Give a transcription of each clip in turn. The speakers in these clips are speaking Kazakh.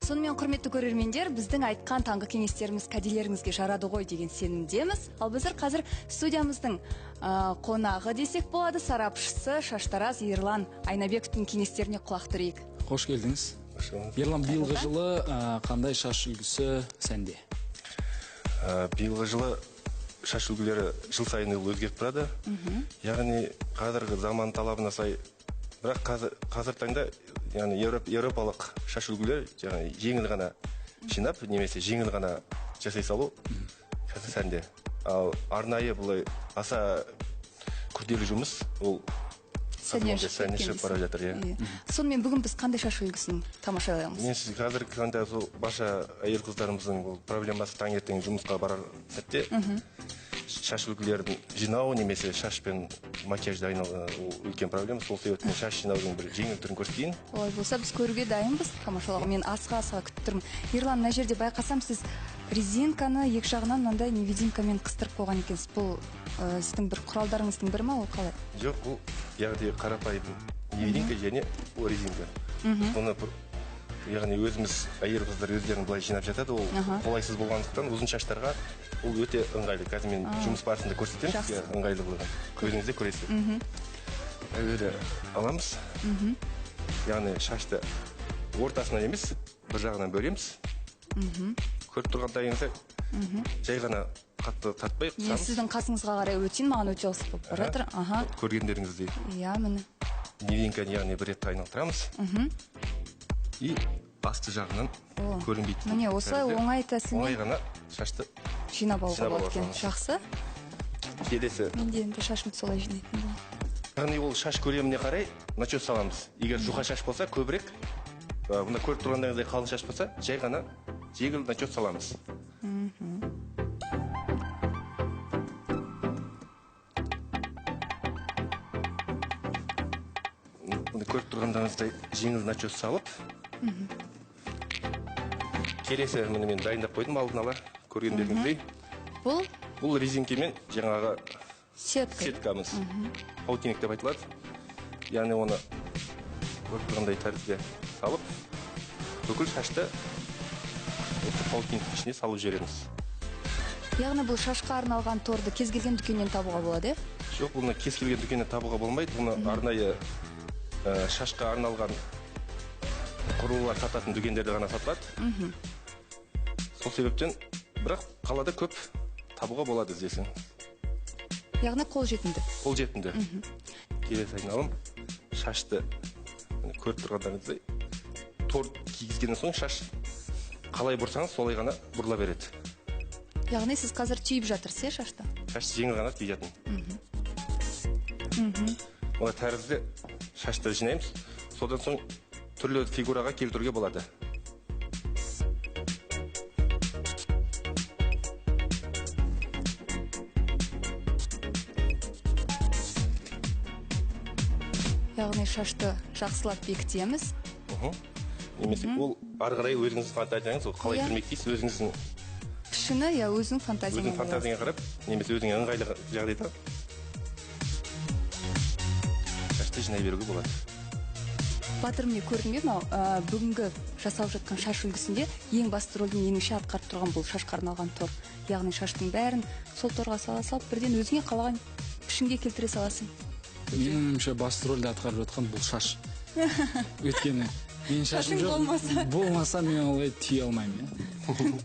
Сонымен құрметті көрермендер, біздің айтқан таңғы кеңестеріміз кәделеріңізге жарады ғой деген сенімдеміз. Ал біздер қазір студиямыздың қонағы десек болады, сарапшысы Шаштараз Ерлан Айнабековтың кеңестеріне құлақ түрейік. Қош келдіңіз. Ерлан, биылғы жылы қандай шаш үлгісі сәнде? Биылғы жылы шаш үлгілері жыл сайын өзгеріп тұрады. Яғни қазіргі заман талабына сай, бірақ қазір таңда еуропалық шаш үлгілер жеңіл ғана жинап, немесе жеңіл ғана жасай салу қазір сәнде. Ал арнайы бұлай аса күрделі жұмыс, ол сәнде шығып бара жатыр. Сонымен бүгін біз қандай шаш үлгісін тамашалаймыз? Мен сіз қазіргі таңда сол барша әйел қыздарымыздың проблемасы таңертең жұмысқа барар сәтте шаш үлгілерін жинау, немесе шаш пен макияжды үлкен проблема. Сол себептен шаш жинаудың бір жеңіл түрін көрсетейін. Олай болса, біз көруге дайынбыз, тамашалауға. Мен асыға күтіп тұрмын. Ерлан, мына жерде байқасам, сіз резинканы екі жағынан мынандай невидимкамен қыстырып қойған екенсіз. Бұл сіздің бір құралдарыңыздың бірі ма, ол қалай? Жоқ, бұл яғни қарапайым невидимка және резинка. Оны яғни өзіміз әйел қыздар өздерін былай жинап жатады, ол қолайсыз болғандықтан ұзын шаштарға ол өте ыңғайлы. Қазір мен жұмыс барысында көрсетемін, ыңғайлы болған. Өзіңіз де көресіз. Әуелі аламыз. Яғни шашты ортасынан емес, бір жағынан бөлеміз. Көріп тұрғандайыңызда жай ғана қатты тартпай қысамыз. Мен сіздің қасыңызға қарай өтейін, маған өте ылғи болып бара жатыр. Көргендеріңіздей. Иә, міне. Невидимканы яғни бір рет айналдырамыз. И басты жағынан көрінбейді. Міне осылай оңай тәсілмен оңай ғана шашты жинап алуға болады екен. Жақсы. Келесі. Мен де енді шашымды солай жинайтын боламын. Яғни ол шаш көлеміне қарай начес саламыз. Егер жұқа шаш болса көбірек, мына көріп тұрғандағындай қалың шаш болса, жай ғана жеңіл начес саламыз. Көріп тұрғандағындай жеңіл начес салып, келесі міне мен дайындап қойдым алдын ала, көргендеріңіздей. Бұл резинкемен жаңағы сеткамыз. Паутинек деп айтылады. Яғни оны көріп тұрғандай тәрізде салып, бүкіл шашты паутинектің ішіне салып жібереміз. Яғни бұл шашқа арналған торды кез келген дүкеннен табуға болады? Жоқ, бұны кез келген дүкеннен табуға болмайды. Бұны арнайы шашқа арналған құрылғылар сататын дүкендерде ғана сатылады. Сол себептен, бірақ қалада көп табуға болады іздесең. Яғни қолжетімді? Қолжетімді. Келесі айналым, шашты көріп тұрғандарыңыздай тор кигізгеннен соң шаш қалай бұрсаңыз, солай ғана бұрыла береді. Яғни сіз қазір түйіп жатырсыз, шашты? Шашты жеңіл ғана түйетін. Оға тәрізде шашты жинаймыз. Содан соң түрлі фигураға келтіруге болады. Яғни шашты жақсылап бекітеміз. Немесе ол ары қарай өзіңіздің фантазияңыз, ол қалай жүрмек дейсіз, өзіңіздің пішіні, өзің фантазияңа қарап, немесе өзіңе ыңғайлы жағдайда шашты жинай беруге болады. Батыр, міне көрдің бе, бүгінгі жасап жатқан шаш үлгісінде ең басты рөлін меніңше атқарып тұрған бұл шашқа арналған тор. Яғни шаштың бәрін сол торға сала салып, бірден өзіңе қалаған пішінге келтіре саласың. Меніңше басты рөлді атқарып жатқан бұл шаш. Өйткені мен шашым жоқ болмаса мен олай түйе алмаймын.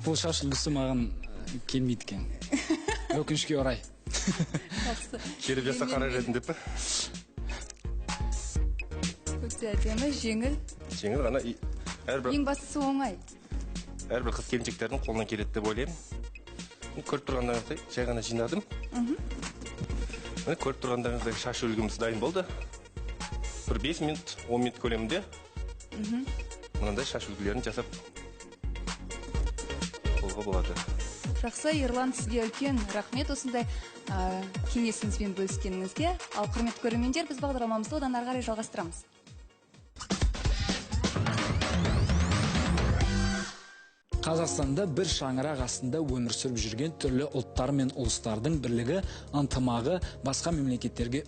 Бұл шаш үлгісі маған келмейді екен. Өкінішке орай. Келіп жаса қара жетін деп пе? Өте әдемі, жеңіл. Жеңіл ғана. Ең бастысы оңай. Әрбір қыз келіншектердің қолынан келеді деп ойлаймын. Көріп тұрғандарыңыздай жай ғана жинадым. Көріп тұрғандарыңыздай шаш үлгіміз дайын болды. Бір 5 минут, 10 минут көлемінде мынандай шаш үлгілерін жасап қолға болады. Жақсы, Ерлан, сізге үлкен рахмет осындай кеңесіңізбен бөліскеніңізге. Ал құрметті көрермендер, біз бағдарламамызды одан ары қарай жалғастырамыз. Қазақстанда бір шаңырақ астында өмір сүріп жүрген түрлі ұлттар мен ұлыстардың бірлігі, ынтымағы басқа мемлекеттерге